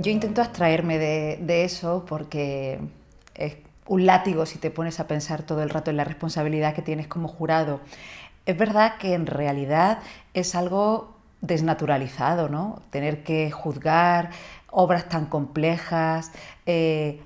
Yo intento abstraerme de eso porque es un látigo si te pones a pensar todo el rato en la responsabilidad que tienes como jurado. Es verdad que en realidad es algo desnaturalizado, ¿no? Tener que juzgar obras tan complejas,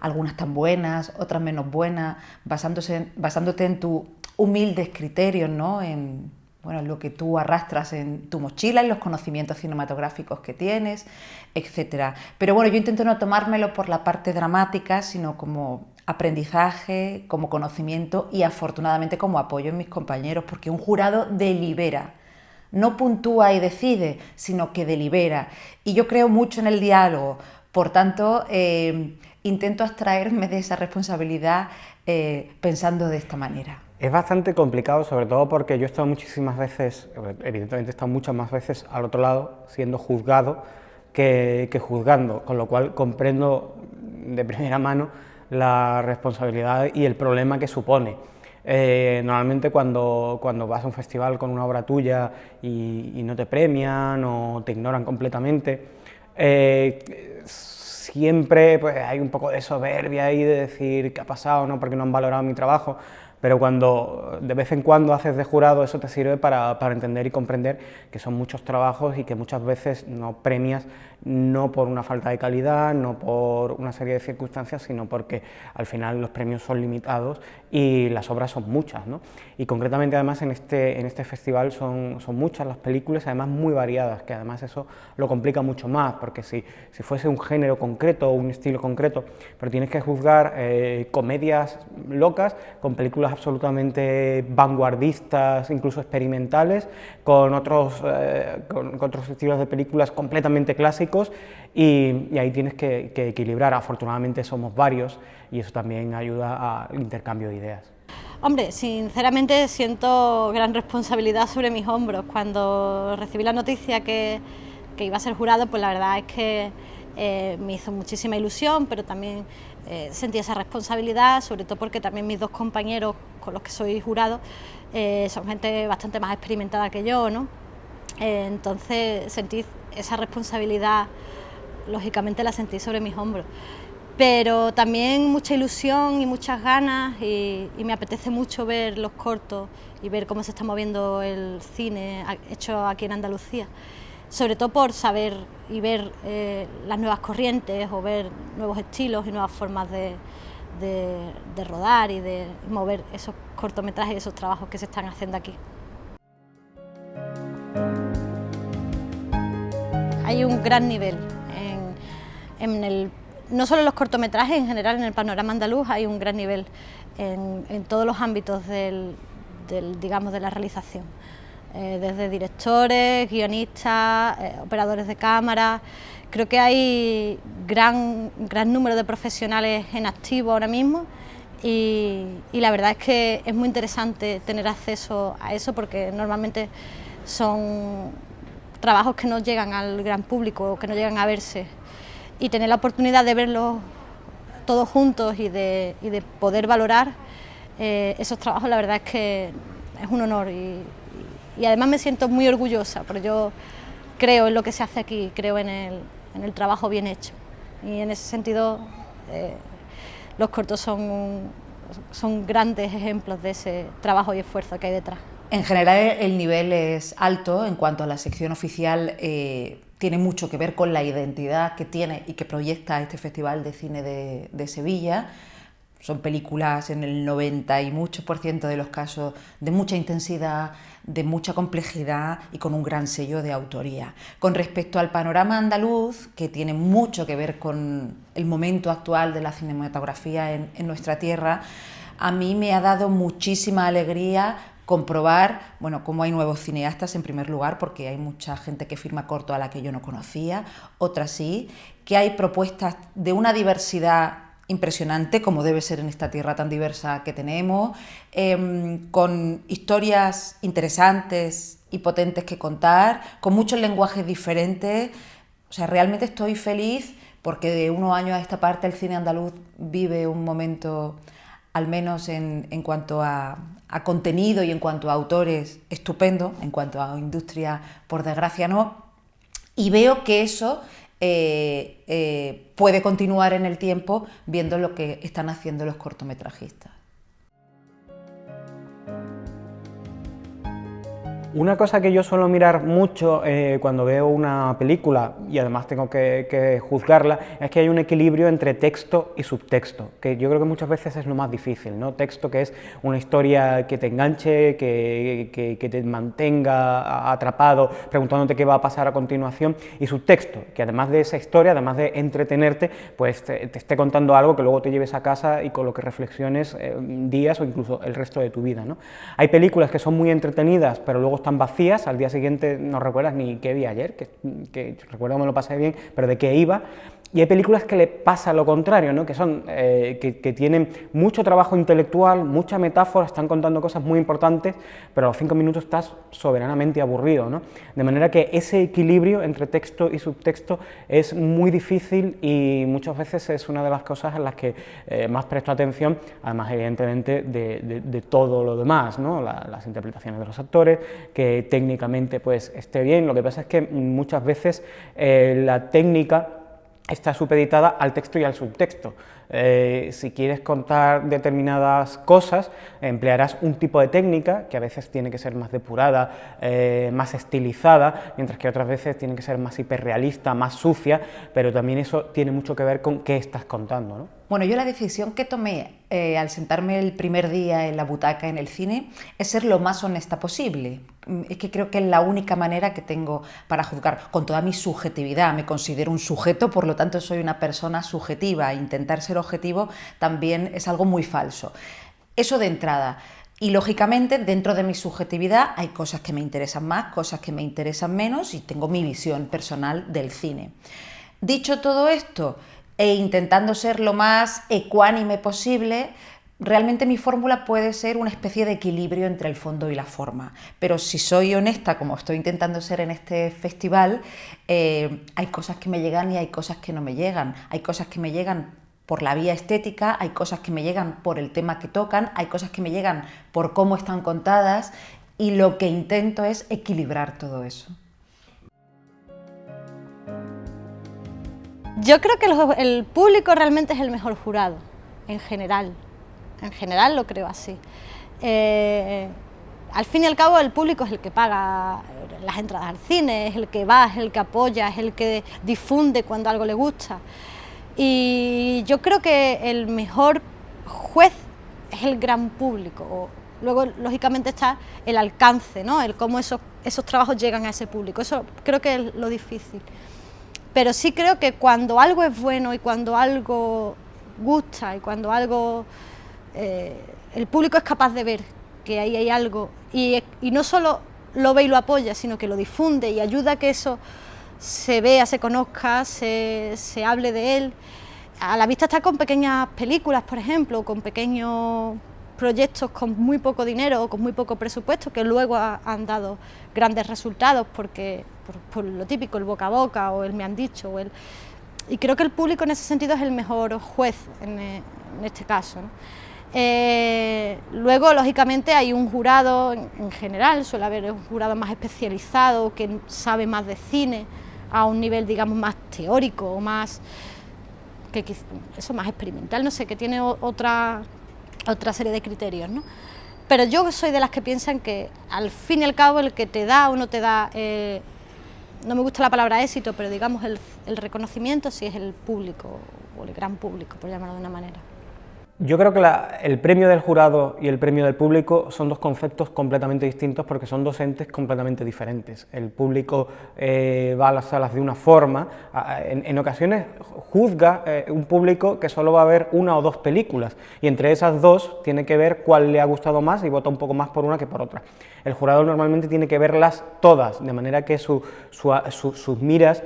algunas tan buenas, otras menos buenas, basándote en tus humildes criterios, ¿no? En, bueno, lo que tú arrastras en tu mochila, en los conocimientos cinematográficos que tienes, etcétera. Pero bueno, yo intento no tomármelo por la parte dramática, sino como aprendizaje, como conocimiento y afortunadamente como apoyo en mis compañeros, porque un jurado delibera, no puntúa y decide, sino que delibera. Y yo creo mucho en el diálogo, por tanto, intento abstraerme de esa responsabilidad pensando de esta manera. Es bastante complicado, sobre todo porque yo he estado muchísimas veces, evidentemente he estado muchas más veces al otro lado, siendo juzgado que juzgando, con lo cual comprendo de primera mano la responsabilidad y el problema que supone. Normalmente cuando vas a un festival con una obra tuya y no te premian o te ignoran completamente, siempre pues, hay un poco de soberbia ahí de decir qué ha pasado, ¿no? Porque no han valorado mi trabajo, pero cuando de vez en cuando haces de jurado eso te sirve para entender y comprender que son muchos trabajos y que muchas veces no premias no por una falta de calidad, no por una serie de circunstancias, sino porque al final los premios son limitados y las obras son muchas, ¿no? Y concretamente además en este festival son muchas las películas, además muy variadas, que además eso lo complica mucho más, porque si fuese un género concreto o un estilo concreto, pero tienes que juzgar comedias locas con películas absolutamente vanguardistas, incluso experimentales, con otros estilos de películas completamente clásicos y ahí tienes que equilibrar. Afortunadamente somos varios y eso también ayuda al intercambio de ideas. Hombre, sinceramente siento gran responsabilidad sobre mis hombros. Cuando recibí la noticia que iba a ser jurado, pues la verdad es que me hizo muchísima ilusión, pero también sentí esa responsabilidad, sobre todo porque también mis dos compañeros con los que soy jurado son gente bastante más experimentada que yo, ¿no? Entonces sentí esa responsabilidad, lógicamente la sentí sobre mis hombros, pero también mucha ilusión y muchas ganas y me apetece mucho ver los cortos y ver cómo se está moviendo el cine hecho aquí en Andalucía, sobre todo por saber y ver las nuevas corrientes o ver nuevos estilos y nuevas formas de rodar y de mover esos cortometrajes y esos trabajos que se están haciendo aquí. Hay un gran nivel no solo en los cortometrajes, en general en el panorama andaluz hay un gran nivel en todos los ámbitos digamos, de la realización, desde directores, guionistas, operadores de cámara. Creo que hay gran número de profesionales en activo ahora mismo y la verdad es que es muy interesante tener acceso a eso porque normalmente son trabajos que no llegan al gran público, que no llegan a verse, y tener la oportunidad de verlos todos juntos y de poder valorar esos trabajos, la verdad es que es un honor y además me siento muy orgullosa, porque yo creo en lo que se hace aquí, creo en el trabajo bien hecho y en ese sentido los cortos son grandes ejemplos de ese trabajo y esfuerzo que hay detrás. En general el nivel es alto en cuanto a la sección oficial, tiene mucho que ver con la identidad que tiene y que proyecta este Festival de Cine de Sevilla. Son películas en el 90 y muchos por ciento de los casos de mucha intensidad, de mucha complejidad y con un gran sello de autoría. Con respecto al panorama andaluz, que tiene mucho que ver con el momento actual de la cinematografía en nuestra tierra, a mí me ha dado muchísima alegría comprobar, bueno, cómo hay nuevos cineastas en primer lugar, porque hay mucha gente que firma corto a la que yo no conocía, otras sí, que hay propuestas de una diversidad impresionante, como debe ser en esta tierra tan diversa que tenemos, con historias interesantes y potentes que contar, con muchos lenguajes diferentes. O sea, realmente estoy feliz porque de unos años a esta parte el cine andaluz vive un momento, al menos en cuanto a contenido y en cuanto a autores, estupendo, en cuanto a industria, por desgracia no, y veo que eso puede continuar en el tiempo viendo lo que están haciendo los cortometrajistas. Una cosa que yo suelo mirar mucho cuando veo una película, y además tengo que juzgarla, es que hay un equilibrio entre texto y subtexto, que yo creo que muchas veces es lo más difícil, ¿no? Texto, que es una historia que te enganche, que te mantenga atrapado, preguntándote qué va a pasar a continuación, y subtexto, que además de esa historia, además de entretenerte, pues te esté contando algo que luego te lleves a casa y con lo que reflexiones días o incluso el resto de tu vida, ¿no? Hay películas que son muy entretenidas, pero luego están vacías, al día siguiente no recuerdas ni qué vi ayer, que recuerdo que me lo pasé bien, pero de qué iba. Y hay películas que le pasa lo contrario, ¿no? Que son que tienen mucho trabajo intelectual, mucha metáfora, están contando cosas muy importantes, pero a los 5 minutos estás soberanamente aburrido, ¿no? De manera que ese equilibrio entre texto y subtexto es muy difícil y muchas veces es una de las cosas en las que más presto atención, además evidentemente de todo lo demás, ¿no? Las interpretaciones de los actores, que técnicamente pues esté bien. Lo que pasa es que muchas veces la técnica está supeditada al texto y al subtexto. Si quieres contar determinadas cosas, emplearás un tipo de técnica que a veces tiene que ser más depurada, más estilizada, mientras que otras veces tiene que ser más hiperrealista, más sucia, pero también eso tiene mucho que ver con qué estás contando, ¿no? Bueno, yo la decisión que tomé al sentarme el primer día en la butaca en el cine es ser lo más honesta posible. Es que creo que es la única manera que tengo para juzgar, con toda mi subjetividad. Me considero un sujeto, por lo tanto soy una persona subjetiva. Intentar ser objetivo también es algo muy falso. Eso de entrada. Y lógicamente dentro de mi subjetividad hay cosas que me interesan más, cosas que me interesan menos y tengo mi visión personal del cine. Dicho todo esto, e intentando ser lo más ecuánime posible, realmente mi fórmula puede ser una especie de equilibrio entre el fondo y la forma. Pero si soy honesta, como estoy intentando ser en este festival, hay cosas que me llegan y hay cosas que no me llegan. Hay cosas que me llegan por la vía estética, hay cosas que me llegan por el tema que tocan, hay cosas que me llegan por cómo están contadas, y lo que intento es equilibrar todo eso. Yo creo que el público realmente es el mejor jurado, en general lo creo así. Al fin y al cabo el público es el que paga las entradas al cine, es el que va, es el que apoya, es el que difunde cuando algo le gusta. Y yo creo que el mejor juez es el gran público. Luego, lógicamente, está el alcance, ¿no? El cómo esos trabajos llegan a ese público. Eso creo que es lo difícil. Pero sí creo que cuando algo es bueno y cuando algo gusta y cuando algo el público es capaz de ver que ahí hay algo y no solo lo ve y lo apoya, sino que lo difunde y ayuda a que eso se vea, se conozca, se hable de él. A la vista está con pequeñas películas, por ejemplo, con pequeños proyectos con muy poco dinero o con muy poco presupuesto que luego han dado grandes resultados porque por lo típico, el boca a boca o el me han dicho. Y creo que el público en ese sentido es el mejor juez en este caso, ¿no? Luego, lógicamente, hay un jurado en general, suele haber un jurado más especializado que sabe más de cine a un nivel, digamos, más teórico o más, más experimental, no sé, que tiene otra serie de criterios, ¿no? Pero yo soy de las que piensan que al fin y al cabo el que te da o no te da, no me gusta la palabra éxito, pero digamos el reconocimiento sí es el público o el gran público, por llamarlo de una manera. Yo creo que el premio del jurado y el premio del público son dos conceptos completamente distintos porque son dos entes completamente diferentes. El público va a las salas de una forma, en ocasiones juzga un público que solo va a ver una o dos películas y entre esas dos tiene que ver cuál le ha gustado más y vota un poco más por una que por otra. El jurado normalmente tiene que verlas todas, de manera que sus miras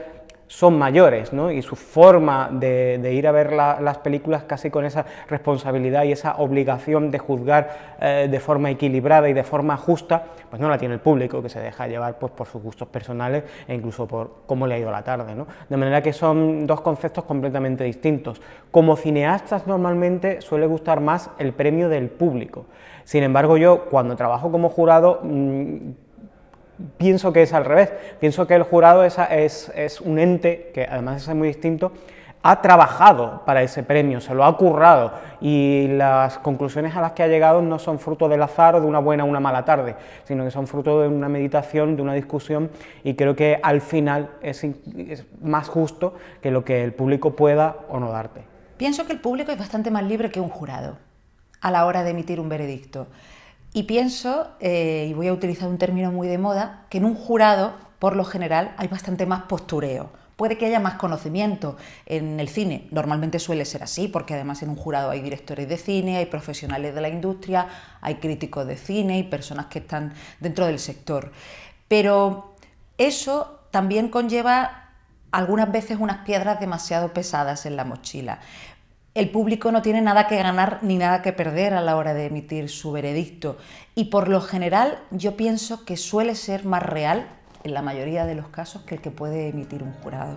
son mayores, ¿no? Y su forma de ir a ver las películas casi con esa responsabilidad y esa obligación de juzgar de forma equilibrada y de forma justa, pues no la tiene el público, que se deja llevar pues, por sus gustos personales e incluso por cómo le ha ido la tarde, ¿no? De manera que son dos conceptos completamente distintos. Como cineastas normalmente suele gustar más el premio del público. Sin embargo, yo cuando trabajo como jurado pienso que es al revés, pienso que el jurado es un ente que, además de ser muy distinto, ha trabajado para ese premio, se lo ha currado, y las conclusiones a las que ha llegado no son fruto del azar o de una buena o una mala tarde, sino que son fruto de una meditación, de una discusión, y creo que al final es más justo que lo que el público pueda o no darte. Pienso que el público es bastante más libre que un jurado a la hora de emitir un veredicto. Y pienso, y voy a utilizar un término muy de moda, que en un jurado, por lo general, hay bastante más postureo. Puede que haya más conocimiento en el cine, normalmente suele ser así, porque además en un jurado hay directores de cine, hay profesionales de la industria, hay críticos de cine y personas que están dentro del sector. Pero eso también conlleva algunas veces unas piedras demasiado pesadas en la mochila. El público no tiene nada que ganar ni nada que perder a la hora de emitir su veredicto, y por lo general yo pienso que suele ser más real en la mayoría de los casos que el que puede emitir un jurado.